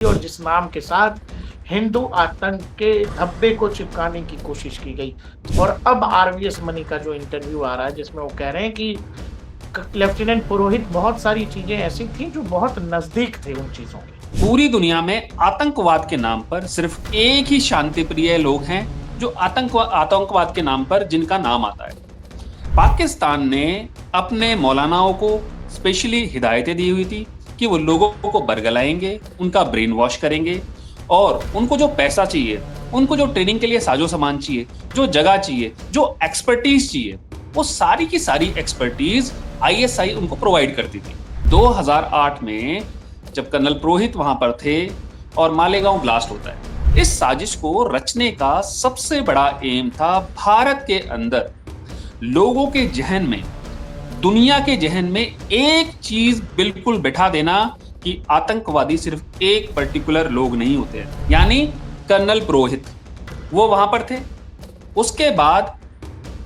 और जिस नाम के साथ हिंदू आतंक के धब्बे को चिपकाने की कोशिश की गई। और अब आरवीएस मनी का जो इंटरव्यू आ रहा है जिसमें वो कह रहे हैं कि लेफ्टिनेंट पुरोहित बहुत सारी चीजें ऐसी थी जो बहुत नजदीक थे उन चीजों के। पूरी दुनिया में आतंकवाद के नाम पर सिर्फ एक ही शांतिप्रिय लोग हैं जो आतंकवाद के नाम पर जिनका नाम आता है। पाकिस्तान ने अपने मौलानाओं को स्पेशली हिदायतें दी हुई थी कि वो लोगों को बरगलाएंगे, उनका ब्रेन वॉश करेंगे और उनको जो पैसा चाहिए, उनको जो ट्रेनिंग के लिए साजो सामान चाहिए, जो जगह चाहिए, जो एक्सपर्टीज चाहिए, वो सारी की सारी एक्सपर्टीज आईएसआई उनको प्रोवाइड करती थी। 2008 में जब कर्नल पुरोहित वहां पर थे और मालेगांव ब्लास्ट होता है, इस साजिश को रचने का सबसे बड़ा एम था भारत के अंदर लोगों के जहन में, दुनिया के जहन में एक चीज बिल्कुल बैठा देना कि आतंकवादी सिर्फ एक पर्टिकुलर लोग नहीं होते हैं, यानी कर्नल पुरोहित वो वहां पर थे। उसके बाद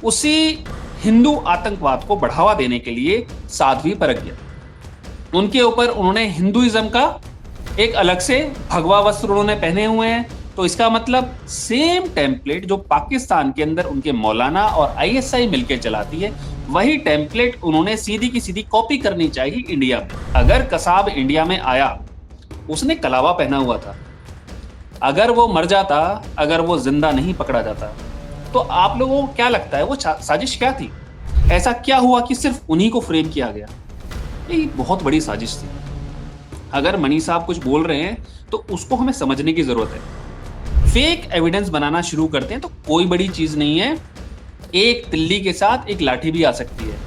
उसी हिंदू आतंकवाद को बढ़ावा देने के लिए साध्वी प्रज्ञा, उनके ऊपर उन्होंने हिंदुइज्म का एक अलग से भगवा वस्त्र उन्होंने पहने हुए हैं। तो इसका मतलब सेम टेम्पलेट जो पाकिस्तान के अंदर उनके मौलाना और आईएसआई मिलकर चलाती है, वही टेम्पलेट उन्होंने सीधी की सीधी कॉपी करनी चाहिए इंडिया में। अगर कसाब इंडिया में आया, उसने कलावा पहना हुआ था, अगर वो मर जाता, अगर वो जिंदा नहीं पकड़ा जाता, तो आप लोगों को क्या लगता है वो साजिश क्या थी? ऐसा क्या हुआ कि सिर्फ उन्हीं को फ्रेम किया गया? ये बहुत बड़ी साजिश थी। अगर मनी साहब कुछ बोल रहे हैं तो उसको हमें समझने की जरूरत है। फेक एविडेंस बनाना शुरू करते हैं तो कोई बड़ी चीज नहीं है। एक तिल्ली के साथ एक लाठी भी आ सकती है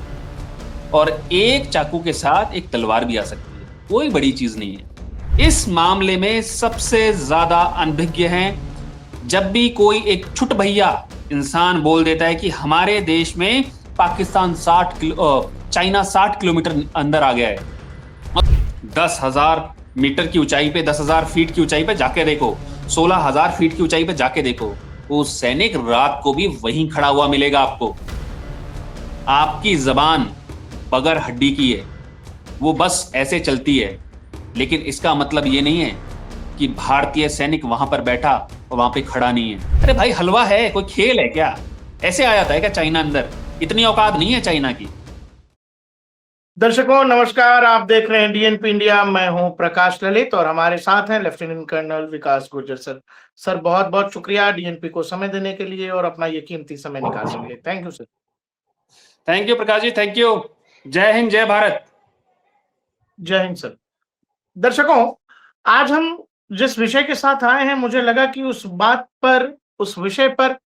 और एक चाकू के साथ एक तलवार भी आ सकती है, कोई बड़ी चीज नहीं है। इस मामले में सबसे ज्यादा अनभिज्ञ हैं जब भी कोई एक छुट भैया इंसान बोल देता है कि हमारे देश में पाकिस्तान चाइना 60 किलोमीटर अंदर आ गया है। 10,000 मीटर की ऊंचाई पे, 10,000 फीट की ऊंचाई पे जाके देखो, 16,000 फीट की ऊंचाई पे जाके देखो, वो सैनिक रात को भी वहीं खड़ा हुआ मिलेगा आपको। आपकी जबान बगैर हड्डी की है, वो बस ऐसे चलती है, लेकिन इसका मतलब ये नहीं है कि भारतीय सैनिक वहां पर बैठा और वहां पे खड़ा नहीं है। अरे भाई, हलवा है, कोई खेल है क्या? ऐसे आ जाता है क्या चाइना अंदर? इतनी औकात नहीं है चाइना की। दर्शकों नमस्कार, आप देख रहे हैं डीएनपी इंडिया। मैं हूं प्रकाश ललित और हमारे साथ हैं लेफ्टिनेंट कर्नल विकास गुर्जर सर। सर बहुत बहुत शुक्रिया डीएनपी को समय देने के लिए और अपना ये कीमती समय निकालने के लिए। Thank you sir. Thank you Prakash ji, thank you. जय हिंद, जय भारत। जय हिंद सर। दर्शकों, आज हम जिस विषय के साथ आए हैं, मुझे लगा कि उस विषय पर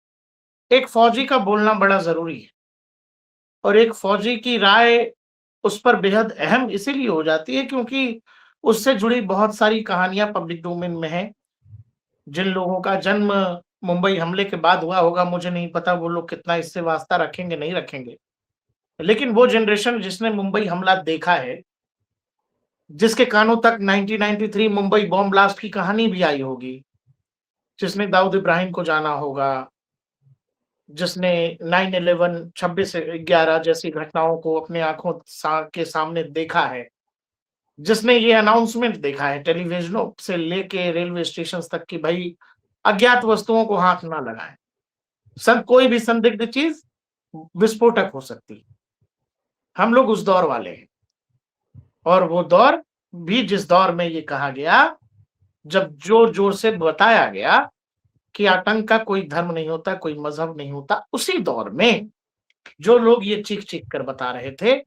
एक फौजी का बोलना बड़ा जरूरी है और एक फौजी की राय उस पर बेहद अहम इसीलिए हो जाती है क्योंकि उससे जुड़ी बहुत सारी कहानियां पब्लिक डोमेन में हैं। जिन लोगों का जन्म मुंबई हमले के बाद हुआ होगा, मुझे नहीं पता वो लोग कितना इससे वास्ता रखेंगे नहीं रखेंगे, लेकिन वो जनरेशन जिसने मुंबई हमला देखा है, जिसके कानों तक 1993 मुंबई बॉम्ब ब्लास्ट की कहानी भी आई होगी, जिसने दाऊद इब्राहिम को जाना होगा, जिसने 9/11 26/11 जैसी घटनाओं को अपने आंखों के सामने देखा है, जिसने ये अनाउंसमेंट देखा है टेलीविजनों से लेके रेलवे स्टेशन तक कि भाई अज्ञात वस्तुओं को हाथ ना लगाएं, सब कोई भी संदिग्ध चीज विस्फोटक हो सकती है। हम लोग उस दौर वाले हैं और वो दौर भी जिस दौर में ये कहा गया, जब जोर जोर से बताया गया कि आतंक का कोई धर्म नहीं होता, कोई मजहब नहीं होता, उसी दौर में जो लोग ये चीख चीख कर बता रहे थे,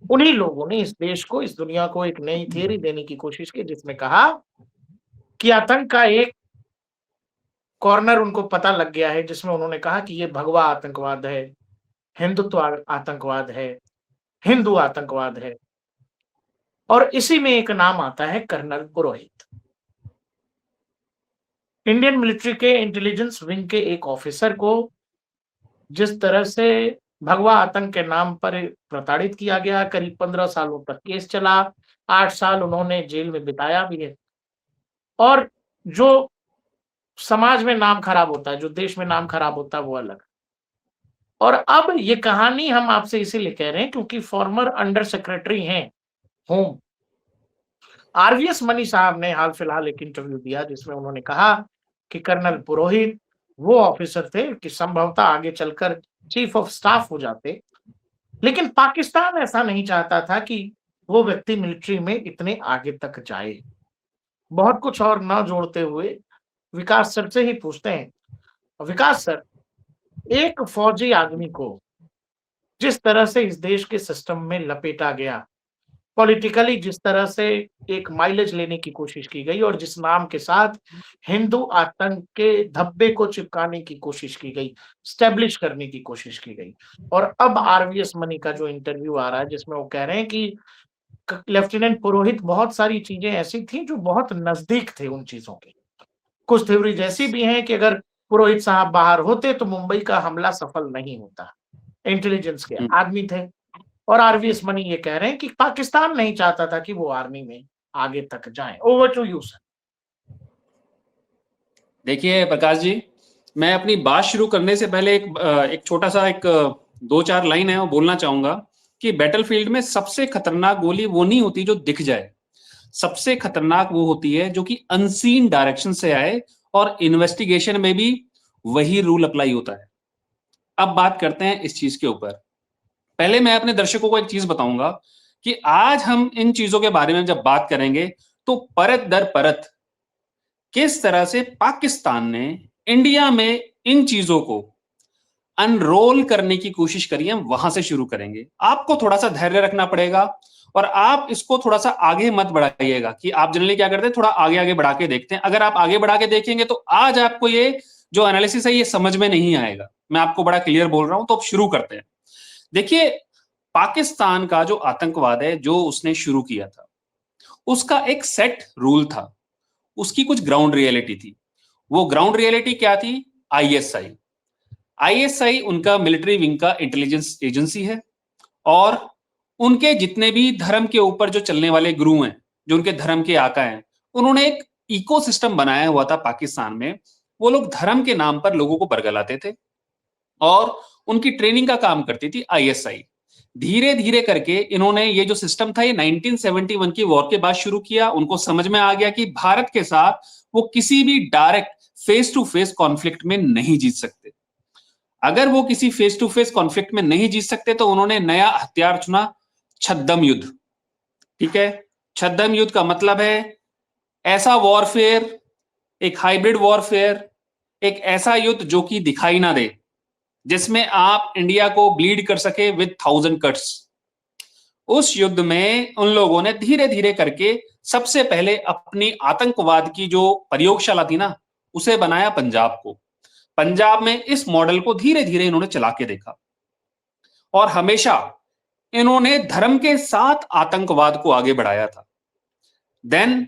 उन्हीं लोगों ने इस देश को, इस दुनिया को एक नई थियरी देने की कोशिश की, जिसमें कहा कि आतंक का एक कॉर्नर उनको पता लग गया है, जिसमें उन्होंने कहा कि ये भगवा आतंकवाद है, हिंदुत्व आतंकवाद है, हिंदू आतंकवाद है। और इसी में एक नाम आता है कर्नल पुरोहित। इंडियन मिलिट्री के इंटेलिजेंस विंग के एक ऑफिसर को जिस तरह से भगवा आतंक के नाम पर प्रताड़ित किया गया, करीब 15 सालों तक केस चला, 8 साल उन्होंने जेल में बिताया भी है। और जो समाज में नाम खराब होता है, जो देश में नाम खराब होता है, वो अलग। और अब ये कहानी हम आपसे इसीलिए कह रहे हैं क्योंकि फॉर्मर अंडर सेक्रेटरी हैं होम आरवीएस मनी साहब ने हाल फिलहाल एक इंटरव्यू दिया जिसमें उन्होंने कहा कि कर्नल पुरोहित वो ऑफिसर थे कि संभवतः आगे चलकर चीफ ऑफ स्टाफ हो जाते, लेकिन पाकिस्तान ऐसा नहीं चाहता था कि वो व्यक्ति मिलिट्री में इतने आगे तक जाए। बहुत कुछ और न जोड़ते हुए विकास सर से ही पूछते हैं, विकास सर, एक फौजी आदमी को जिस तरह से इस देश के सिस्टम में लपेटा गया, पॉलिटिकली जिस तरह से एक माइलेज लेने की कोशिश की गई और जिस नाम के साथ हिंदू आतंक के धब्बे को चिपकाने की कोशिश की गई, स्टैब्लिश करने की कोशिश की गई। और अब आरवीएस मनी का जो इंटरव्यू आ रहा है जिसमें वो कह रहे हैं कि लेफ्टिनेंट पुरोहित बहुत सारी चीजें ऐसी थी जो बहुत नजदीक थे उन चीजों के। कुछ थ्योरी जैसी भी हैं कि अगर पुरोहित साहब बाहर होते तो मुंबई का हमला सफल नहीं होता। इंटेलिजेंस के आदमी थे और आरवीएस मनी ये कह रहे हैं कि पाकिस्तान नहीं चाहता था कि वो आर्मी में आगे तक जाए। Over to you sir. देखिए प्रकाश जी, मैं अपनी बात शुरू करने से पहले एक छोटा सा एक 2-4 लाइन है वो बोलना चाहूंगा कि बैटलफील्ड में सबसे खतरनाक गोली वो नहीं होती जो दिख जाए, सबसे खतरनाक वो होती है जो कि अनसीन डायरेक्शन से आए, और इन्वेस्टिगेशन में भी वही रूल अप्लाई होता है। अब बात करते हैं इस चीज के ऊपर। पहले मैं अपने दर्शकों को एक चीज बताऊंगा कि आज हम इन चीजों के बारे में जब बात करेंगे तो परत दर परत किस तरह से पाकिस्तान ने इंडिया में इन चीजों को अनरोल करने की कोशिश करी है, वहां से शुरू करेंगे। आपको थोड़ा सा धैर्य रखना पड़ेगा और आप इसको थोड़ा सा आगे मत बढ़ाइएगा कि आप जनरली क्या करते हैं, थोड़ा आगे आगे बढ़ा के देखते हैं। अगर आप आगे बढ़ा के देखेंगे तो आज आपको ये जो एनालिसिस है ये समझ में नहीं आएगा। मैं आपको बड़ा क्लियर बोल रहा हूं, तो अब शुरू करते हैं। देखिए, पाकिस्तान का जो आतंकवाद है जो उसने शुरू किया था, उसका एक सेट रूल था, उसकी कुछ ग्राउंड रियलिटी थी। वो ग्राउंड रियलिटी क्या थी? आईएसआई। आईएसआई उनका मिलिट्री विंग का इंटेलिजेंस एजेंसी है, और उनके जितने भी धर्म के ऊपर जो चलने वाले गुरु हैं, जो उनके धर्म के आका हैं, उन्होंने एक इकोसिस्टम बनाया हुआ था पाकिस्तान में। वो लोग धर्म के नाम पर लोगों को बरगलाते थे और उनकी ट्रेनिंग का काम करती थी आईएसआई। धीरे धीरे करके इन्होंने ये जो सिस्टम था ये 1971 की वॉर के बाद शुरू किया। उनको समझ में आ गया कि भारत के साथ वो किसी भी direct face to face conflict में नहीं जीत सकते। अगर वो किसी फेस टू फेस कॉन्फ्लिक्ट में नहीं जीत सकते तो उन्होंने नया हथियार चुना, छद्म युद्ध। ठीक है, छद्म युद्ध का मतलब है ऐसा वॉरफेयर, एक हाइब्रिड वॉरफेयर, एक ऐसा युद्ध जो कि दिखाई ना दे, जिसमें आप इंडिया को ब्लीड कर सके विद 1000 कट्स। उस युद्ध में उन लोगों ने धीरे धीरे करके सबसे पहले अपनी आतंकवाद की जो प्रयोगशाला थी ना, उसे बनाया पंजाब को। पंजाब में इस मॉडल को धीरे धीरे इन्होंने चला के देखा और हमेशा इन्होंने धर्म के साथ आतंकवाद को आगे बढ़ाया था। देन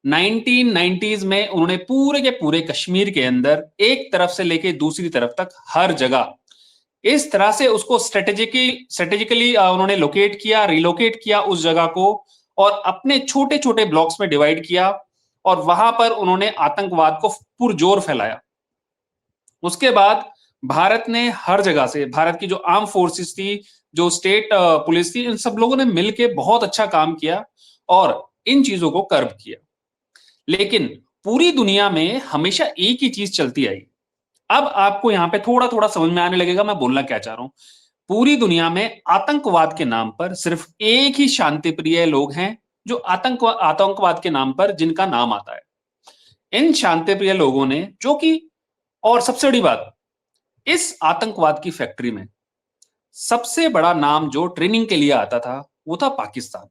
1990s में उन्होंने पूरे के पूरे कश्मीर के अंदर एक तरफ से लेके दूसरी तरफ तक हर जगह इस तरह से उसको स्ट्रेटेजिकली उन्होंने लोकेट किया, रिलोकेट किया उस जगह को, और अपने छोटे छोटे ब्लॉक्स में डिवाइड किया, और वहां पर उन्होंने आतंकवाद को पुरजोर फैलाया। उसके बाद भारत ने हर जगह से, भारत की जो आर्म फोर्सेस थी, जो स्टेट पुलिस थी, इन सब लोगों ने मिलकर बहुत अच्छा काम किया और इन चीजों को कर्ब किया। लेकिन पूरी दुनिया में हमेशा एक ही चीज चलती आई। अब आपको यहां पे थोड़ा थोड़ा समझ में आने लगेगा मैं बोलना क्या चाह रहा हूं। पूरी दुनिया में आतंकवाद के नाम पर सिर्फ एक ही शांतिप्रिय लोग हैं जो आतंकवाद के नाम पर जिनका नाम आता है। इन शांतिप्रिय लोगों ने, जो कि, और सबसे बड़ी बात, इस आतंकवाद की फैक्ट्री में सबसे बड़ा नाम जो ट्रेनिंग के लिए आता था वो था पाकिस्तान।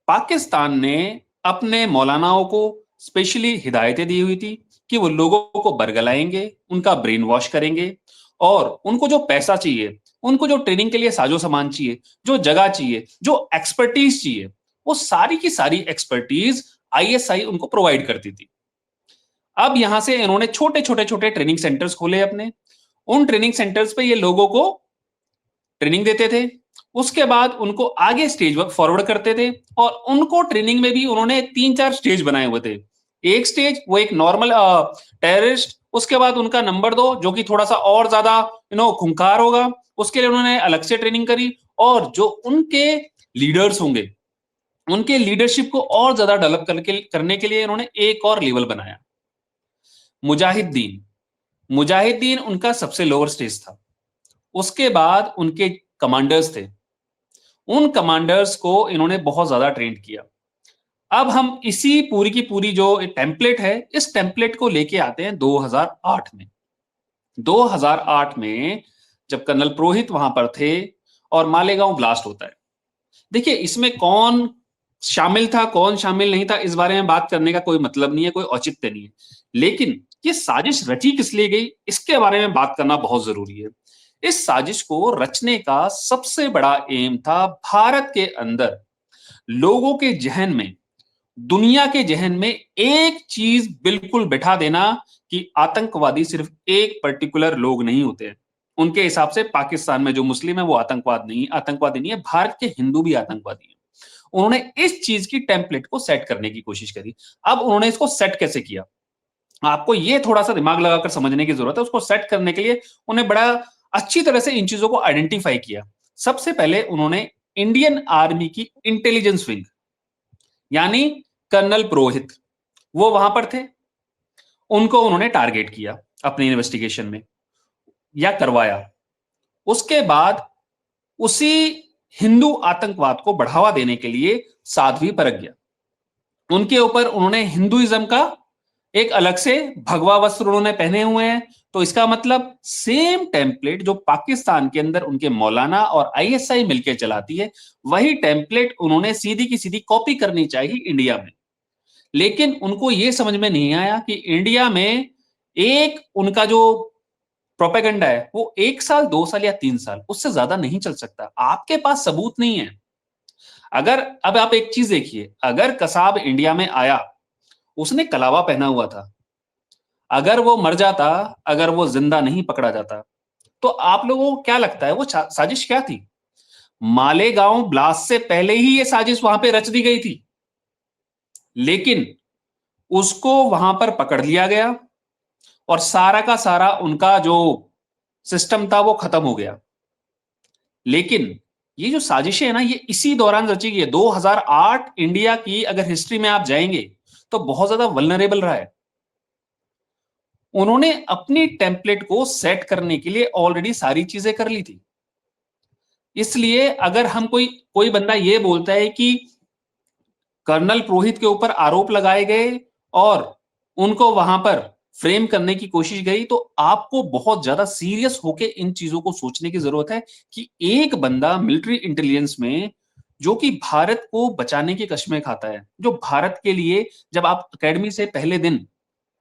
पाकिस्तान ने अपने मौलानाओं को स्पेशली हिदायतें दी हुई थी कि वो लोगों को बरगलाएंगे, उनका ब्रेन वॉश करेंगे, और उनको जो पैसा चाहिए, उनको जो ट्रेनिंग के लिए साजो सामान चाहिए, जो जगह चाहिए, जो एक्सपर्टीज चाहिए, वो सारी की सारी एक्सपर्टीज आईएसआई उनको प्रोवाइड करती थी। अब यहां से इन्होंने छोटे छोटे छोटे ट्रेनिंग सेंटर्स खोले अपने। उन ट्रेनिंग सेंटर्स पे ये लोगों को ट्रेनिंग देते थे, उसके बाद उनको आगे स्टेज फॉरवर्ड करते थे, और उनको ट्रेनिंग में भी उन्होंने 3-4 स्टेज बनाए हुए थे। एक स्टेज वो एक नॉर्मल टेररिस्ट, उसके बाद उनका नंबर 2 जो कि थोड़ा सा और ज्यादा खूंखार होगा, उसके लिए उन्होंने अलग से ट्रेनिंग करी, और जो उनके लीडर्स होंगे उनके लीडरशिप को और ज्यादा डेवलप करने के लिए इन्होंने एक और लेवल बनाया, मुजाहिदीन। मुजाहिदीन उनका सबसे लोअर स्टेज था। उसके बाद उनके कमांडर्स थे, उन कमांडर्स को इन्होंने बहुत ज्यादा ट्रेंड किया। अब हम इसी पूरी की पूरी जो टेम्पलेट है, इस टेम्पलेट को लेके आते हैं 2008 में। 2008 में जब कर्नल पुरोहित वहां पर थे और मालेगांव ब्लास्ट होता है। देखिए, इसमें कौन शामिल था, कौन शामिल नहीं था, इस बारे में बात करने का कोई मतलब नहीं है, कोई औचित्य नहीं है। लेकिन ये साजिश रची किस लिए गई, इसके बारे में बात करना बहुत जरूरी है। इस साजिश को रचने का सबसे बड़ा एम था भारत के अंदर लोगों के जहन में, दुनिया के जहन में एक चीज बिल्कुल बिठा देना कि आतंकवादी सिर्फ एक पर्टिकुलर लोग नहीं होते हैं। उनके हिसाब से पाकिस्तान में जो मुस्लिम है वो आतंकवादी नहीं है, भारत के हिंदू भी आतंकवादी है। उन्होंने इस चीज की टेम्पलेट को सेट करने की कोशिश करी। अब उन्होंने इसको सेट कैसे किया, आपको ये थोड़ा सा दिमाग लगाकर समझने की जरूरत है। उसको सेट करने के लिए उन्हें बड़ा अच्छी तरह से इन चीजों को आइडेंटिफाई किया। सबसे पहले उन्होंने इंडियन आर्मी की इंटेलिजेंस विंग, यानी कर्नल पुरोहित, वो वहां पर थे, उनको उन्होंने टारगेट किया अपनी इन्वेस्टिगेशन में, या करवाया। उसके बाद उसी हिंदू आतंकवाद को बढ़ावा देने के लिए साध्वी प्रज्ञा, उनके ऊपर उन्होंने हिंदुइज्म का एक अलग से भगवा वस्त्र उन्होंने पहने हुए हैं। तो इसका मतलब सेम टेम्पलेट जो पाकिस्तान के अंदर उनके मौलाना और आईएसआई मिलकर चलाती है, वही टेम्पलेट उन्होंने सीधी की सीधी कॉपी करनी चाहिए इंडिया में। लेकिन उनको यह समझ में नहीं आया कि इंडिया में एक उनका जो प्रोपेगेंडा है वो 1 साल 2 साल या 3 साल, उससे ज्यादा नहीं चल सकता। आपके पास सबूत नहीं है। अगर अब आप एक चीज देखिए, अगर कसाब इंडिया में आया, उसने कलावा पहना हुआ था, अगर वो मर जाता, अगर वो जिंदा नहीं पकड़ा जाता, तो आप लोगों को क्या लगता है वो साजिश क्या थी? मालेगांव ब्लास्ट से पहले ही ये साजिश वहां पे रच दी गई थी, लेकिन उसको वहां पर पकड़ लिया गया और सारा का सारा उनका जो सिस्टम था वो खत्म हो गया। लेकिन ये जो साजिशें है ना, ये इसी दौरान रची गई है। 2008 इंडिया की अगर हिस्ट्री में आप जाएंगे तो बहुत ज्यादा वल्नरेबल रहा है। उन्होंने अपनी टेम्पलेट को सेट करने के लिए ऑलरेडी सारी चीजें कर ली थी। इसलिए अगर हम कोई बंदा ये बोलता है कि कर्नल पुरोहित के ऊपर आरोप लगाए गए और उनको वहां पर फ्रेम करने की कोशिश गई, तो आपको बहुत ज्यादा सीरियस होकर इन चीजों को सोचने की जरूरत है कि एक बंदा मिलिट्री इंटेलिजेंस में, जो कि भारत को बचाने की कस्में खाता है, जो भारत के लिए, जब आप एकेडमी से पहले दिन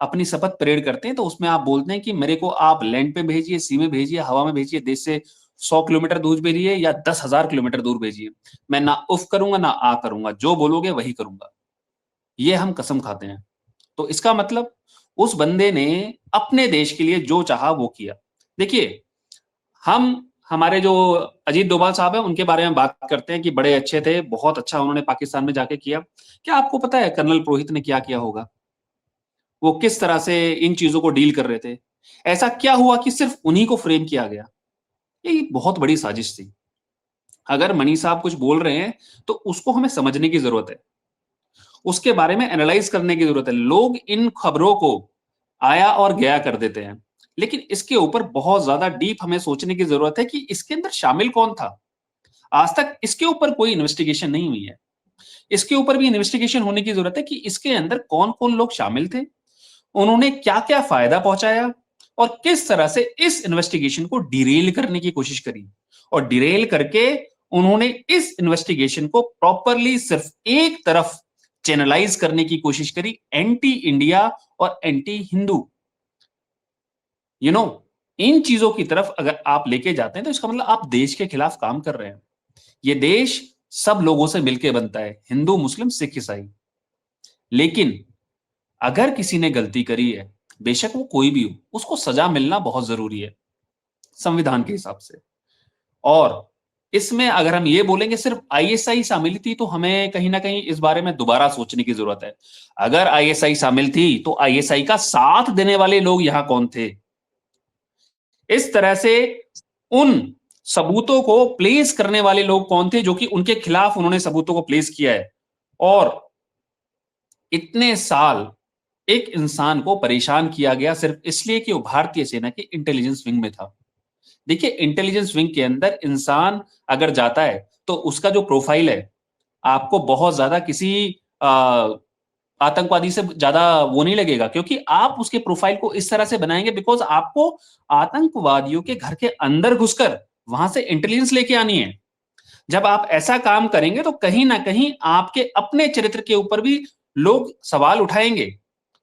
अपनी शपथ परेड करते हैं तो उसमें आप बोलते हैं कि मेरे को आप लैंड पे भेजिए, सी में भेजिए, हवा में भेजिए, देश से 100 किलोमीटर दूर भेजिए या 10,000 किलोमीटर दूर भेजिए, मैं ना उफ करूंगा ना आ करूंगा, जो बोलोगे वही करूंगा। ये हम कसम खाते हैं। तो इसका मतलब उस बंदे ने अपने देश के लिए जो चाहा वो किया। देखिए, हम हमारे जो अजीत डोभाल साहब है उनके बारे में बात करते हैं कि बड़े अच्छे थे, बहुत अच्छा उन्होंने पाकिस्तान में जाके किया। क्या आपको पता है कर्नल पुरोहित ने क्या किया होगा? वो किस तरह से इन चीजों को डील कर रहे थे? ऐसा क्या हुआ कि सिर्फ उन्हीं को फ्रेम किया गया? ये बहुत बड़ी साजिश थी। अगर मनी साहब कुछ बोल रहे हैं तो उसको हमें समझने की जरूरत है, उसके बारे में एनालाइज करने की जरूरत है। लोग इन खबरों को आया और गया कर देते हैं, लेकिन इसके ऊपर बहुत ज्यादा डीप हमें सोचने की जरूरत है कि इसके अंदर शामिल कौन था। आज तक इसके ऊपर कोई इन्वेस्टिगेशन नहीं हुई है। इसके ऊपर भी इन्वेस्टिगेशन होने की जरूरत है कि इसके अंदर कौन कौन लोग शामिल थे, उन्होंने क्या क्या फायदा पहुंचाया और किस तरह से इस इन्वेस्टिगेशन को डिरेल करने की कोशिश करी, और डिरेल करके उन्होंने इस इन्वेस्टिगेशन को प्रॉपरली सिर्फ एक तरफ चैनलाइज करने की कोशिश करी, एंटी इंडिया और एंटी हिंदू। इन चीजों की तरफ अगर आप लेके जाते हैं तो इसका मतलब आप देश के खिलाफ काम कर रहे हैं। यह देश सब लोगों से मिलकर बनता है, हिंदू मुस्लिम सिख ईसाई। लेकिन अगर किसी ने गलती करी है, बेशक वो कोई भी हो, उसको सजा मिलना बहुत जरूरी है संविधान के हिसाब से। और इसमें अगर हम ये बोलेंगे सिर्फ आईएसआई शामिल थी, तो हमें कहीं ना कहीं इस बारे में दोबारा सोचने की जरूरत है। अगर आईएसआई शामिल थी तो आईएसआई का साथ देने वाले लोग यहां कौन थे? इस तरह से उन सबूतों को प्लेस करने वाले लोग कौन थे जो कि उनके खिलाफ उन्होंने सबूतों को प्लेस किया है? और इतने साल एक इंसान को परेशान किया गया सिर्फ इसलिए कि वो भारतीय सेना के इंटेलिजेंस विंग में था। देखिए, इंटेलिजेंस विंग के अंदर इंसान अगर जाता है तो उसका जो प्रोफाइल है, आपको बहुत ज्यादा किसी आतंकवादी से ज्यादा वो नहीं लगेगा, क्योंकि आप उसके प्रोफाइल को इस तरह से बनाएंगे बिकॉज आपको आतंकवादियों के घर के अंदर घुसकर वहां से इंटेलिजेंस लेके आनी है। जब आप ऐसा काम करेंगे तो कहीं ना कहीं आपके अपने चरित्र के ऊपर भी लोग सवाल उठाएंगे,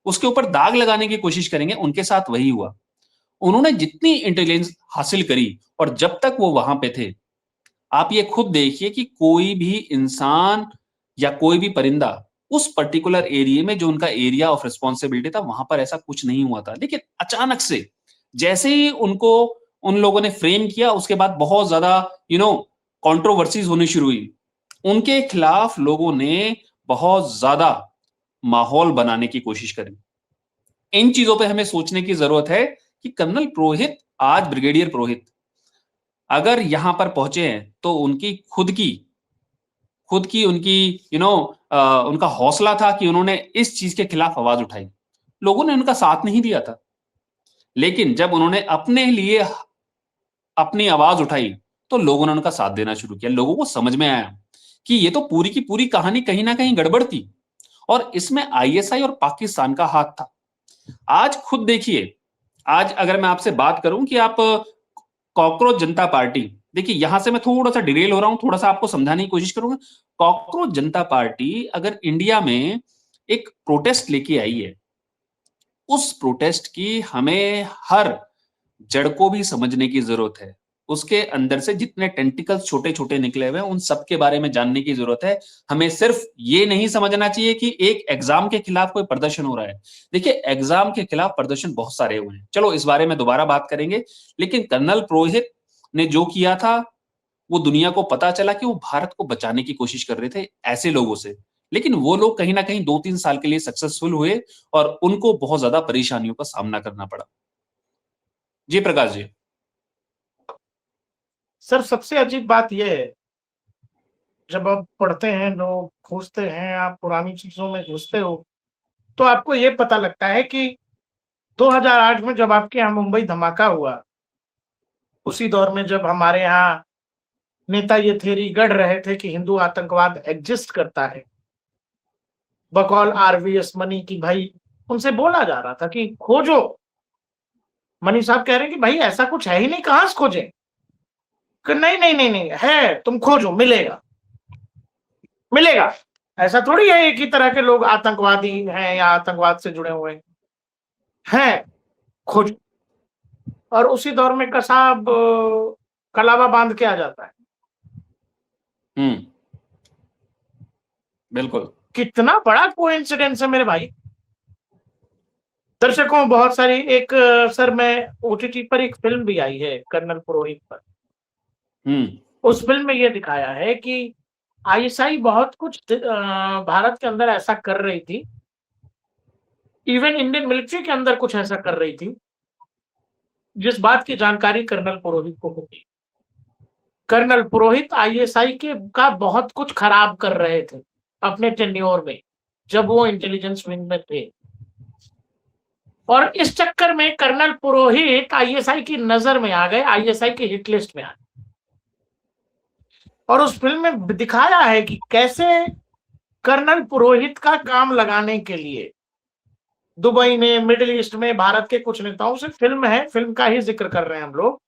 उसके ऊपर दाग लगाने की कोशिश करेंगे। उनके साथ वही हुआ। उन्होंने जितनी इंटेलिजेंस हासिल करी और जब तक वो वहां पे थे, आप ये खुद देखिए कि कोई भी इंसान या कोई भी परिंदा उस पर्टिकुलर एरिया में, जो उनका एरिया ऑफ रिस्पॉन्सिबिलिटी था, वहां पर ऐसा कुछ नहीं हुआ था। लेकिन अचानक से जैसे ही उनको उन लोगों ने फ्रेम किया, उसके बाद बहुत ज्यादा कंट्रोवर्सीज होनी शुरू हुई। उनके खिलाफ लोगों ने बहुत ज्यादा माहौल बनाने की कोशिश करी। इन चीजों पे हमें सोचने की जरूरत है कि कर्नल पुरोहित, आज ब्रिगेडियर पुरोहित अगर यहां पर पहुंचे हैं तो उनकी खुद की उनकी उनका हौसला था कि उन्होंने इस चीज के खिलाफ आवाज उठाई। लोगों ने उनका साथ नहीं दिया था, लेकिन जब उन्होंने अपने लिए अपनी आवाज उठाई तो लोगों ने उनका साथ देना शुरू किया। लोगों को समझ में आया कि ये तो पूरी की पूरी कहानी कहीं ना कहीं गड़बड़ थी और इसमें आईएसआई और पाकिस्तान का हाथ था। आज खुद देखिए, आज अगर मैं आपसे बात करूं कि आप कॉकरोच जनता पार्टी, देखिए यहां से मैं थोड़ा सा डिरेल हो रहा हूं, थोड़ा सा आपको समझाने की कोशिश करूंगा। कॉकरोच जनता पार्टी अगर इंडिया में एक प्रोटेस्ट लेके आई है, उस प्रोटेस्ट की हमें हर जड़ को भी समझने की जरूरत है। उसके अंदर से जितने टेंटिकल्स छोटे छोटे निकले हुए हैं, उन सब के बारे में जानने की जरूरत है। हमें सिर्फ ये नहीं समझना चाहिए कि एक एग्जाम के खिलाफ कोई प्रदर्शन हो रहा है। देखिए, एग्जाम के खिलाफ प्रदर्शन बहुत सारे हुए हैं, चलो इस बारे में दोबारा बात करेंगे। लेकिन कर्नल पुरोहित ने जो किया था, वो दुनिया को पता चला कि वो भारत को बचाने की कोशिश कर रहे थे ऐसे लोगों से। लेकिन वो लोग कहीं ना कहीं 2-3 साल के लिए सक्सेसफुल हुए और उनको बहुत ज्यादा परेशानियों का सामना करना पड़ा। जी प्रकाश जी। सर, सबसे अजीब बात यह है, जब आप पढ़ते हैं, लोग खोजते हैं, आप पुरानी चीजों में घुसते हो, तो आपको ये पता लगता है कि 2008 में जब आपके यहाँ मुंबई धमाका हुआ, उसी दौर में जब हमारे यहाँ नेता ये थ्योरी गढ़ रहे थे कि हिंदू आतंकवाद एग्जिस्ट करता है, बकौल आरवीएस मनी की, भाई उनसे बोला जा रहा था कि खोजो। मनी साहब कह रहे हैं कि भाई ऐसा कुछ है ही नहीं, कहां से खोजें? कि नहीं नहीं नहीं नहीं है, तुम खोजो, मिलेगा मिलेगा। ऐसा थोड़ी है एक ही तरह के लोग आतंकवादी हैं या आतंकवाद से जुड़े हुए हैं, खोजो। और उसी दौर में कसाब कलावा बांध के आ जाता है। बिल्कुल। कितना बड़ा कोइंसिडेंस है मेरे भाई। दर्शकों, बहुत सारी एक सर मैं ओटीटी पर एक फिल्म भी आई है कर्नल पुरोहित पर। उस फिल्म में यह दिखाया है कि आईएसआई बहुत कुछ भारत के अंदर ऐसा कर रही थी, इवन इंडियन मिलिट्री के अंदर कुछ ऐसा कर रही थी जिस बात की जानकारी कर्नल पुरोहित को होगी। कर्नल पुरोहित आईएसआई के का बहुत कुछ खराब कर रहे थे अपने टेन्योर में, जब वो इंटेलिजेंस विंग में थे। और इस चक्कर में कर्नल पुरोहित आईएसआई की नजर में आ गए, आईएसआई की हिट लिस्ट में आ गए। और उस फिल्म में दिखाया है कि कैसे कर्नल पुरोहित का काम लगाने के लिए दुबई में, मिडिल ईस्ट में भारत के कुछ नेताओं से, फिल्म है, फिल्म का ही जिक्र कर रहे हैं हम लोग,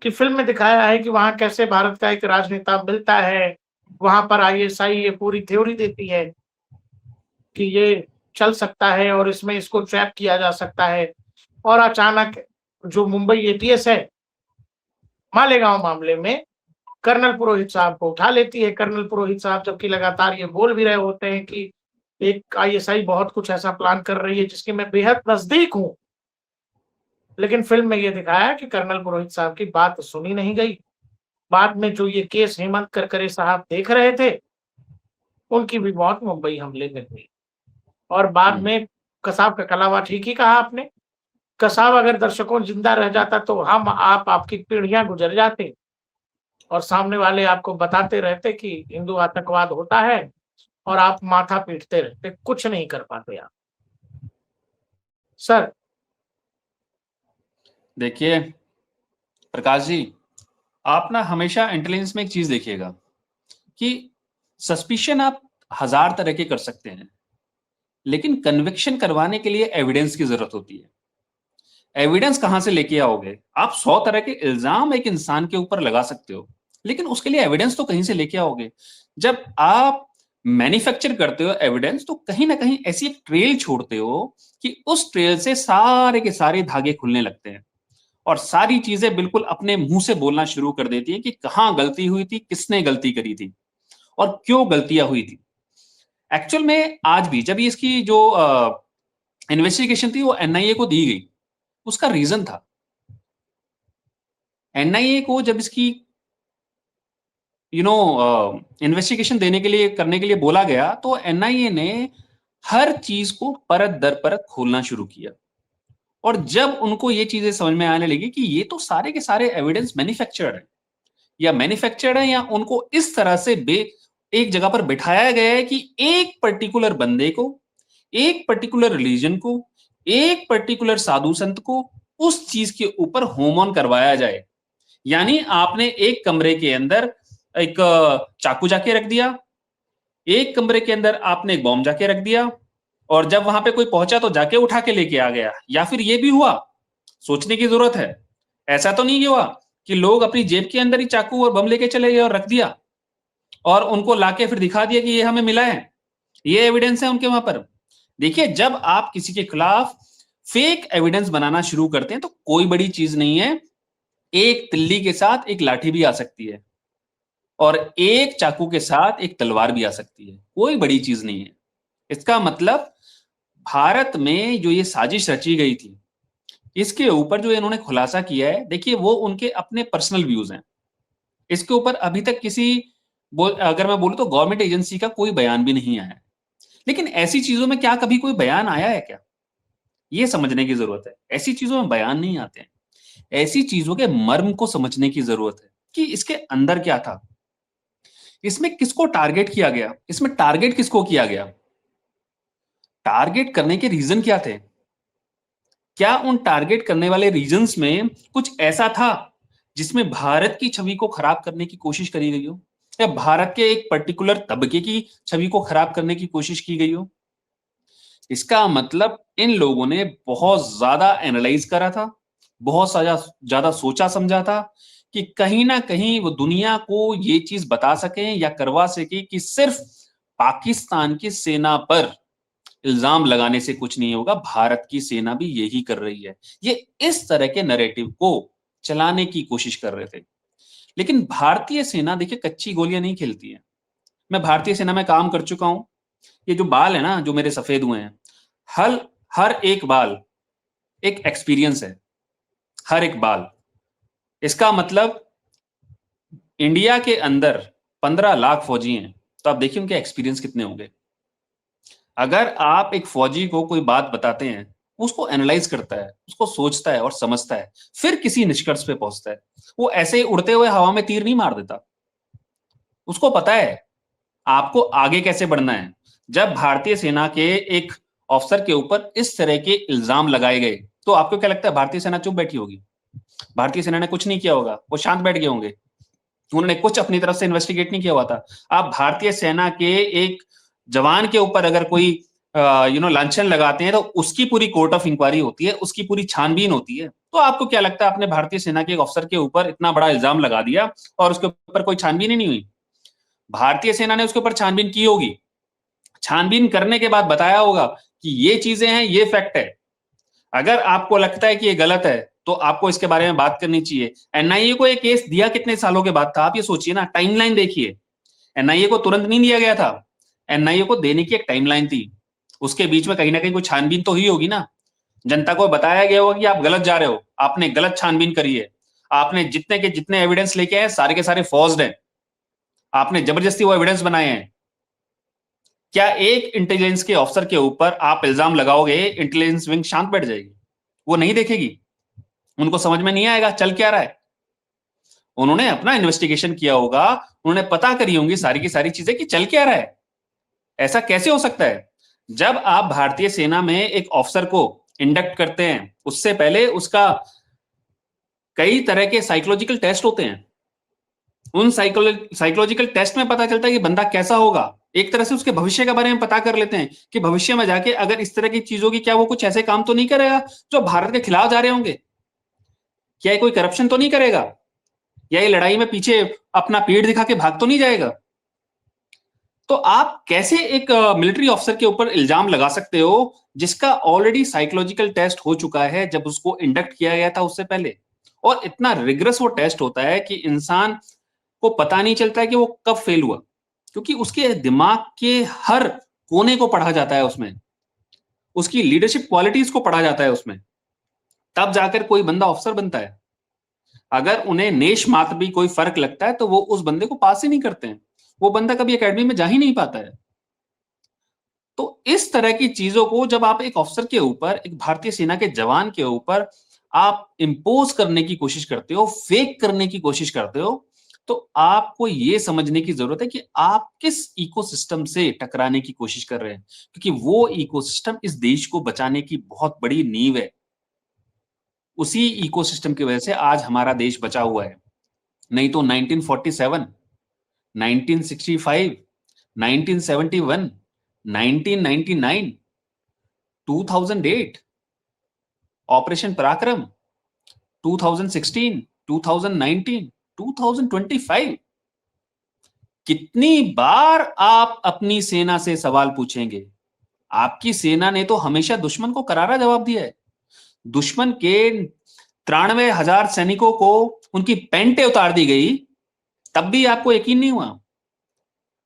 कि फिल्म में दिखाया है कि वहां कैसे भारत का एक राजनेता मिलता है, वहां पर आईएसआई ये पूरी थ्योरी देती है कि ये चल सकता है और इसमें इसको ट्रैप किया जा सकता है। और अचानक जो मुंबई एटीएस है, मालेगांव मामले में कर्नल पुरोहित साहब को उठा लेती है। कर्नल पुरोहित साहब जबकि लगातार ये बोल भी रहे होते हैं कि एक आईएसआई बहुत कुछ ऐसा प्लान कर रही है जिसके मैं बेहद नजदीक हूं, लेकिन फिल्म में ये दिखाया कि कर्नल पुरोहित साहब की बात सुनी नहीं गई। बाद में जो ये केस हेमंत करकरे साहब देख रहे थे, उनकी भी मौत मुंबई हमले में हुई। और बाद में कसाब का कलावा, ठीक ही कहा आपने, कसाब अगर दर्शकों जिंदा रह जाता तो हम आपकी पीढ़ियां गुजर जाते और सामने वाले आपको बताते रहते कि हिंदू आतंकवाद होता है और आप माथा पीटते रहते, कुछ नहीं कर पाते आप। सर। देखिए प्रकाश जी, आप ना हमेशा इंटेलिजेंस में एक चीज देखिएगा कि सस्पिशन आप हजार तरह के कर सकते हैं, लेकिन कन्विक्शन करवाने के लिए एविडेंस की जरूरत होती है। एविडेंस कहां से लेके आओगे? आप 100 तरह के इल्जाम एक इंसान के ऊपर लगा सकते हो, लेकिन उसके लिए एविडेंस तो कहीं से लेके आओगे। जब आप मैन्युफैक्चर करते हो एविडेंस, तो कहीं ना कहीं ऐसी एक ट्रेल छोड़ते हो कि उस ट्रेल से सारे के सारे धागे खुलने लगते हैं और सारी चीजें बिल्कुल अपने मुंह से बोलना शुरू कर देती है कि कहां गलती हुई थी, किसने गलती करी थी और क्यों गलतियां हुई थी। एक्चुअल में आज भी जब इसकी जो इन्वेस्टिगेशन थी वो एनआईए को दी गई, उसका रीजन था, एनआईए को जब इसकी इन्वेस्टिगेशन देने के लिए करने के लिए बोला गया, तो एनआईए ने हर चीज को परत दर परत खोलना शुरू किया। और जब उनको ये चीजें समझ में आने लगी कि ये तो सारे के सारे एविडेंस मैन्युफैक्चर्ड है या उनको इस तरह से एक जगह पर बिठाया गया है कि एक पर्टिकुलर बंदे को, एक पर्टिकुलर रिलीजन को, एक पर्टिकुलर साधु संत को उस चीज के ऊपर होम ऑन करवाया जाए। यानी आपने एक कमरे के अंदर एक चाकू जाके रख दिया, एक कमरे के अंदर आपने एक बॉम्ब जाके रख दिया, और जब वहां पे कोई पहुंचा तो जाके उठा के लेके आ गया। या फिर ये भी हुआ, सोचने की जरूरत है, ऐसा तो नहीं हुआ कि लोग अपनी जेब के अंदर ही चाकू और बम लेके चले गए और रख दिया और उनको लाके फिर दिखा दिया कि ये हमें मिला है, ये एविडेंस है उनके वहां पर। देखिए, जब आप किसी के खिलाफ फेक एविडेंस बनाना शुरू करते हैं तो कोई बड़ी चीज नहीं है, एक तिल्ली के साथ एक लाठी भी आ सकती है और एक चाकू के साथ एक तलवार भी आ सकती है, कोई बड़ी चीज नहीं है। इसका मतलब भारत में जो ये साजिश रची गई थी, इसके ऊपर जो इन्होंने खुलासा किया है, देखिए वो उनके अपने पर्सनल व्यूज हैं। इसके ऊपर अभी तक अगर मैं बोलूं तो गवर्नमेंट एजेंसी का कोई बयान भी नहीं आया है। लेकिन ऐसी चीजों में क्या कभी कोई बयान आया है क्या? ये समझने की जरूरत है। ऐसी चीजों में बयान नहीं आते हैं। ऐसी चीजों के मर्म को समझने की जरूरत है कि इसके अंदर क्या था, इसमें किसको टारगेट किया गया, इसमें टारगेट किसको किया गया, टारगेट करने के रीजन क्या थे, क्या उन टारगेट करने वाले रीजंस में कुछ ऐसा था जिसमें भारत की छवि को खराब करने की कोशिश करी गई हो, या भारत के एक पर्टिकुलर तबके की छवि को खराब करने की कोशिश की गई हो। इसका मतलब इन लोगों ने बहुत ज्यादा एनालाइज करा था, बहुत ज्यादा सोचा समझा था कि कहीं ना कहीं वो दुनिया को ये चीज बता सकें या करवा सके कि सिर्फ पाकिस्तान की सेना पर इल्जाम लगाने से कुछ नहीं होगा, भारत की सेना भी यही कर रही है। ये इस तरह के नैरेटिव को चलाने की कोशिश कर रहे थे। लेकिन भारतीय सेना देखिए कच्ची गोलियां नहीं खेलती है। मैं भारतीय सेना में काम कर चुका हूं। ये जो बाल है ना, जो मेरे सफेद हुए हैं, हर हर एक बाल एक एक्सपीरियंस है, हर एक बाल। इसका मतलब इंडिया के अंदर 15 लाख फौजी हैं, तो आप देखिए उनके एक्सपीरियंस कितने होंगे। अगर आप एक फौजी को कोई बात बताते हैं, उसको एनालाइज करता है, उसको सोचता है और समझता है, फिर किसी निष्कर्ष पे पहुंचता है। वो ऐसे ही उड़ते हुए हवा में तीर नहीं मार देता। उसको पता है आपको आगे कैसे बढ़ना है। जब भारतीय सेना के एक ऑफिसर के ऊपर इस तरह के इल्जाम लगाए गए, तो आपको क्या लगता है भारतीय सेना चुप बैठी होगी? भारतीय सेना ने कुछ नहीं किया होगा, वो शांत बैठ गए होंगे। उन्होंने कुछ अपनी तरफ से इन्वेस्टिगेट नहीं किया हुआ था। आप भारतीय सेना के एक जवान के ऊपर अगर कोई लांछन लगाते हैं, तो उसकी पूरी कोर्ट ऑफ इंक्वायरी होती है, उसकी पूरी छानबीन होती है। तो आपको क्या लगता है आपने भारतीय सेना के एक अफसर के ऊपर इतना बड़ा इल्जाम लगा दिया और उसके ऊपर कोई छानबीन ही नहीं हुई? भारतीय सेना ने उसके ऊपर छानबीन की होगी। छानबीन करने के बाद बताया होगा कि ये चीजें हैं, ये फैक्ट है। अगर आपको लगता है कि ये गलत है, तो आपको इसके बारे में बात करनी चाहिए। एनआईए को ये केस दिया कितने सालों के बाद था, आप ये सोचिए ना, टाइमलाइन देखिए। एनआईए को तुरंत नहीं दिया गया था, एनआईए को देने की एक टाइमलाइन थी। उसके बीच में कहीं ना कहीं कोई छानबीन तो हुई होगी ना। जनता को बताया गया होगा कि आप गलत जा रहे हो, आपने गलत छानबीन करी है, आपने जितने के जितने एविडेंस लेके आए सारे के सारे फॉर्ज्ड हैं, आपने जबरदस्ती वो एविडेंस बनाए हैं। क्या एक इंटेलिजेंस के ऑफिसर के ऊपर आप इल्जाम लगाओगे, इंटेलिजेंस विंग शांत बैठ जाएगी? वो नहीं देखेगी, उनको समझ में नहीं आएगा चल क्या रहा है। उन्होंने अपना इन्वेस्टिगेशन किया होगा, उन्होंने पता करी होंगी सारी की सारी चीजें कि चल क्या रहा है। ऐसा कैसे हो सकता है? जब आप भारतीय सेना में एक ऑफिसर को इंडक्ट करते हैं, उससे पहले उसका कई तरह के साइकोलॉजिकल टेस्ट होते हैं। उन साइकोलॉजिकल टेस्ट में पता चलता है कि बंदा कैसा होगा। एक तरह से उसके भविष्य के बारे में पता कर लेते हैं कि भविष्य में जाके अगर इस तरह की चीज होगी, क्या वो कुछ ऐसे काम तो नहीं करेगा जो भारत के खिलाफ जा रहे होंगे? क्या ये कोई करप्शन तो नहीं करेगा? या ये लड़ाई में पीछे अपना पेड़ दिखा के भाग तो नहीं जाएगा? तो आप कैसे एक मिलिट्री ऑफिसर के ऊपर इल्जाम लगा सकते हो जिसका ऑलरेडी साइकोलॉजिकल टेस्ट हो चुका है जब उसको इंडक्ट किया गया था उससे पहले? और इतना रिग्रेस वो टेस्ट होता है कि इंसान को पता नहीं चलता है कि वो कब फेल हुआ, क्योंकि उसके दिमाग के हर कोने को पढ़ा जाता है उसमें, उसकी लीडरशिप क्वालिटीज को पढ़ा जाता है उसमें, तब जाकर कोई बंदा ऑफिसर बनता है। अगर उन्हें नेश मात्र भी कोई फर्क लगता है तो वो उस बंदे को पास ही नहीं करते हैं, वो बंदा कभी एकेडमी में जा ही नहीं पाता है। तो इस तरह की चीजों को जब आप एक ऑफिसर के ऊपर, एक भारतीय सेना के जवान के ऊपर आप इंपोज करने की कोशिश करते हो, फेक करने की कोशिश करते हो, तो आपको ये समझने की जरूरत है कि आप किस इकोसिस्टम से टकराने की कोशिश कर रहे हैं, क्योंकि वो इकोसिस्टम इस देश को बचाने की बहुत बड़ी नींव है। उसी इकोसिस्टम की वजह से आज हमारा देश बचा हुआ है। नहीं तो 1947, 1965, 1971, 1999, 2008, ऑपरेशन पराक्रम, 2016, 2019, 2025, कितनी बार आप अपनी सेना से सवाल पूछेंगे? आपकी सेना ने तो हमेशा दुश्मन को करारा जवाब दिया है। दुश्मन के 93,000 सैनिकों को उनकी पेंटे उतार दी गई, तब भी आपको यकीन नहीं हुआ।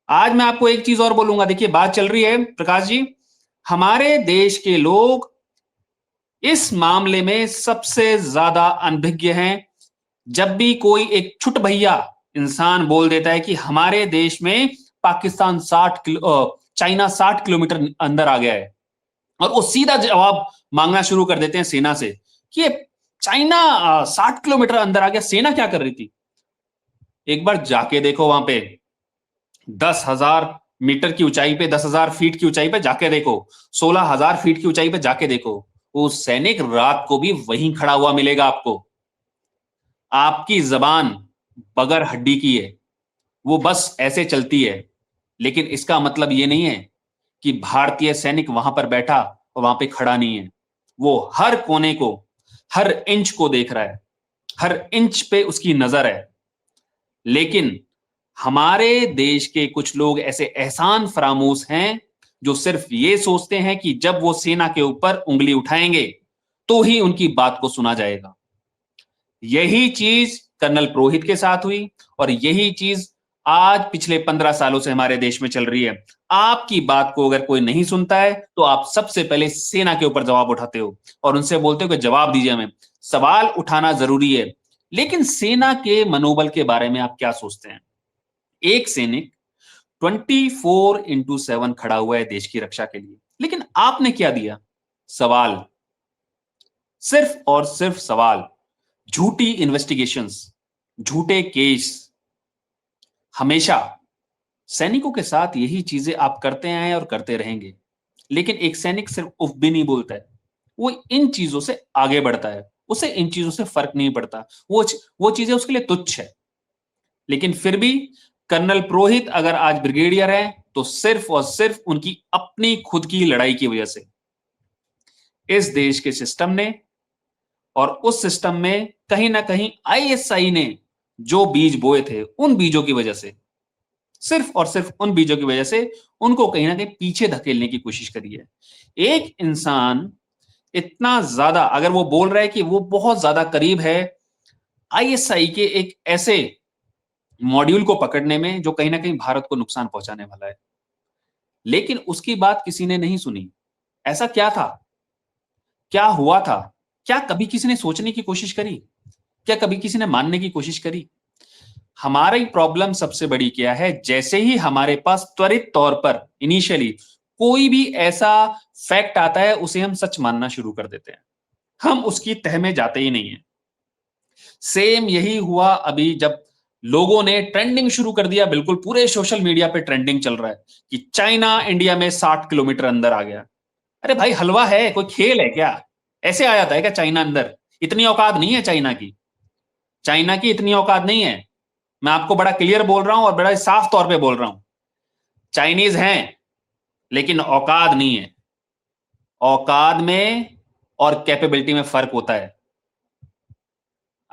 आज मैं आपको एक चीज और बोलूंगा, देखिए बात चल रही है प्रकाश जी, हमारे देश के लोग इस मामले में सबसे ज्यादा अनभिज्ञ हैं। जब भी कोई एक छुट भैया इंसान बोल देता है कि हमारे देश में पाकिस्तान चाइना 60 किलोमीटर अंदर आ गया है, और वो सीधा जवाब मांगना शुरू कर देते हैं सेना से कि ये चाइना 60 किलोमीटर अंदर आ गया, सेना क्या कर रही थी? एक बार जाके देखो वहां पे 10,000 मीटर की ऊंचाई पे, 10,000 फीट की ऊंचाई पे जाके देखो, 16,000 फीट की ऊंचाई पे जाके देखो, वो सैनिक रात को भी वहीं खड़ा हुआ मिलेगा आपको। आपकी जबान बगैर हड्डी की है, वो बस ऐसे चलती है, लेकिन इसका मतलब ये नहीं है कि भारतीय सैनिक वहां पर बैठा और वहां पे खड़ा नहीं है। वो हर कोने को, हर इंच को देख रहा है, हर इंच पे उसकी नजर है। लेकिन हमारे देश के कुछ लोग ऐसे एहसान फरामोश हैं जो सिर्फ ये सोचते हैं कि जब वो सेना के ऊपर उंगली उठाएंगे तो ही उनकी बात को सुना जाएगा। यही चीज कर्नल पुरोहित के साथ हुई, और यही चीज आज पिछले 15 सालों से हमारे देश में चल रही है। आपकी बात को अगर कोई नहीं सुनता है तो आप सबसे पहले सेना के ऊपर जवाब उठाते हो और उनसे बोलते हो कि जवाब दीजिए हमें। सवाल उठाना जरूरी है, लेकिन सेना के मनोबल के बारे में आप क्या सोचते हैं? एक सैनिक 24x7 खड़ा हुआ है देश की रक्षा के लिए, लेकिन आपने क्या दिया? सवाल, सिर्फ और सिर्फ सवाल, झूठी इन्वेस्टिगेशंस, झूठे केस। हमेशा सैनिकों के साथ यही चीजें आप करते आए और करते रहेंगे, लेकिन एक सैनिक सिर्फ उफ भी नहीं बोलता है, वो इन चीजों से आगे बढ़ता है, उसे इन चीजों से फर्क नहीं पड़ता, वो चीजें उसके लिए तुच्छ है। लेकिन फिर भी कर्नल पुरोहित अगर आज ब्रिगेडियर है तो सिर्फ और सिर्फ उनकी अपनी खुद की लड़ाई की वजह से। इस देश के सिस्टम ने और उस सिस्टम में कहीं ना कहीं आईएसआई ने जो बीज बोए थे, उन बीजों की वजह से, सिर्फ और सिर्फ उन बीजों की वजह से उनको कहीं ना कहीं पीछे धकेलने की कोशिश करी है। एक इंसान इतना ज्यादा अगर वो बोल रहा है कि वो बहुत ज्यादा करीब है आईएसआई के एक ऐसे मॉड्यूल को पकड़ने में जो कहीं ना कहीं भारत को नुकसान पहुंचाने वाला है, लेकिन उसकी बात किसी ने नहीं सुनी। ऐसा क्या था? क्या हुआ था? क्या कभी किसी ने सोचने की कोशिश करी? क्या कभी किसी ने मानने की कोशिश करी? हमारी प्रॉब्लम सबसे बड़ी क्या है, जैसे ही हमारे पास त्वरित तौर पर इनिशियली कोई भी ऐसा फैक्ट आता है उसे हम सच मानना शुरू कर देते हैं, हम उसकी तह में जाते ही नहीं है। सेम यही हुआ अभी जब लोगों ने ट्रेंडिंग शुरू कर दिया, बिल्कुल पूरे सोशल मीडिया पे ट्रेंडिंग चल रहा है कि चाइना इंडिया में 60 किलोमीटर अंदर आ गया। अरे भाई हलवा है, कोई खेल है क्या? ऐसे आ जाता है क्या चाइना अंदर? इतनी औकात नहीं है चाइना की। चाइना की इतनी औकात नहीं है। मैं आपको बड़ा क्लियर बोल रहा हूं और बड़ा साफ तौर पे बोल रहा हूं। चाइनीज हैं लेकिन औकात नहीं है। औकात में और कैपेबिलिटी में फर्क होता है।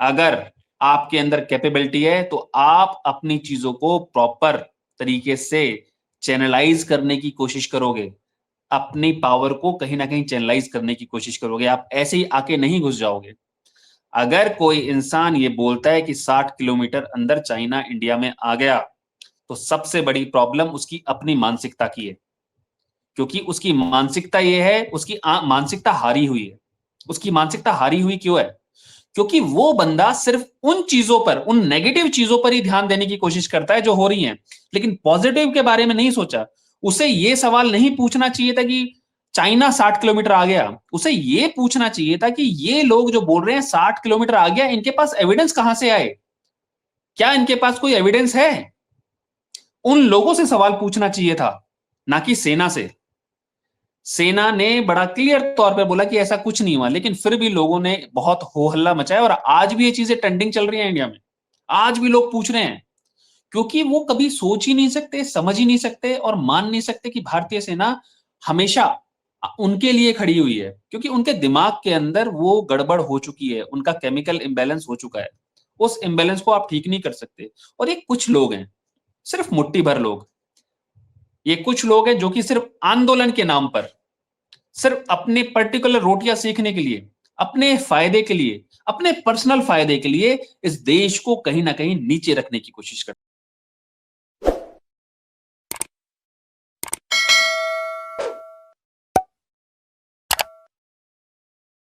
अगर आपके अंदर कैपेबिलिटी है तो आप अपनी चीजों को प्रॉपर तरीके से चैनलाइज करने की कोशिश करोगे, अपनी पावर को कहीं ना कहीं चैनलाइज करने की कोशिश करोगे। आप ऐसे ही आके नहीं घुस जाओगे। अगर कोई इंसान ये बोलता है कि 60 किलोमीटर अंदर चाइना इंडिया में आ गया, तो सबसे बड़ी प्रॉब्लम उसकी अपनी मानसिकता की है। क्योंकि उसकी मानसिकता ये है, उसकी मानसिकता हारी हुई है। उसकी मानसिकता हारी हुई क्यों है? क्योंकि वो बंदा सिर्फ उन चीजों पर, उन नेगेटिव चीजों पर ही ध्यान देने की कोशिश करता है जो हो रही हैं, लेकिन पॉजिटिव के बारे में नहीं सोचा। उसे ये सवाल नहीं पूछना चाहिए था कि चाइना 60 किलोमीटर आ गया। उसे ये पूछना चाहिए था कि ये लोग जो बोल रहे हैं 60 किलोमीटर आ गया, इनके पास एविडेंस कहां से आए? क्या इनके पास कोई एविडेंस है? उन लोगों से सवाल पूछना चाहिए था, ना कि सेना से। सेना ने बड़ा क्लियर तौर पे बोला कि ऐसा कुछ नहीं हुआ, लेकिन फिर भी लोगों ने बहुत हो हल्ला मचाया और आज भी ये चीजें ट्रेंडिंग चल रही हैं इंडिया में। आज भी लोग पूछ रहे हैं, क्योंकि वो कभी सोच ही नहीं सकते, समझ ही नहीं सकते और मान नहीं सकते कि भारतीय सेना हमेशा उनके लिए खड़ी हुई है, क्योंकि उनके दिमाग के अंदर वो गड़बड़ हो चुकी है, उनका केमिकल इंबैलेंस हो चुका है। उस इंबैलेंस को आप ठीक नहीं कर सकते। और ये कुछ लोग हैं, सिर्फ मुट्ठी भर लोग, ये कुछ लोग हैं जो कि सिर्फ आंदोलन के नाम पर, सिर्फ अपने पर्टिकुलर रोटियां सीखने के लिए, अपने फायदे के लिए, अपने पर्सनल फायदे के लिए इस देश को कहीं ना कहीं नीचे रखने की कोशिश करते हैं।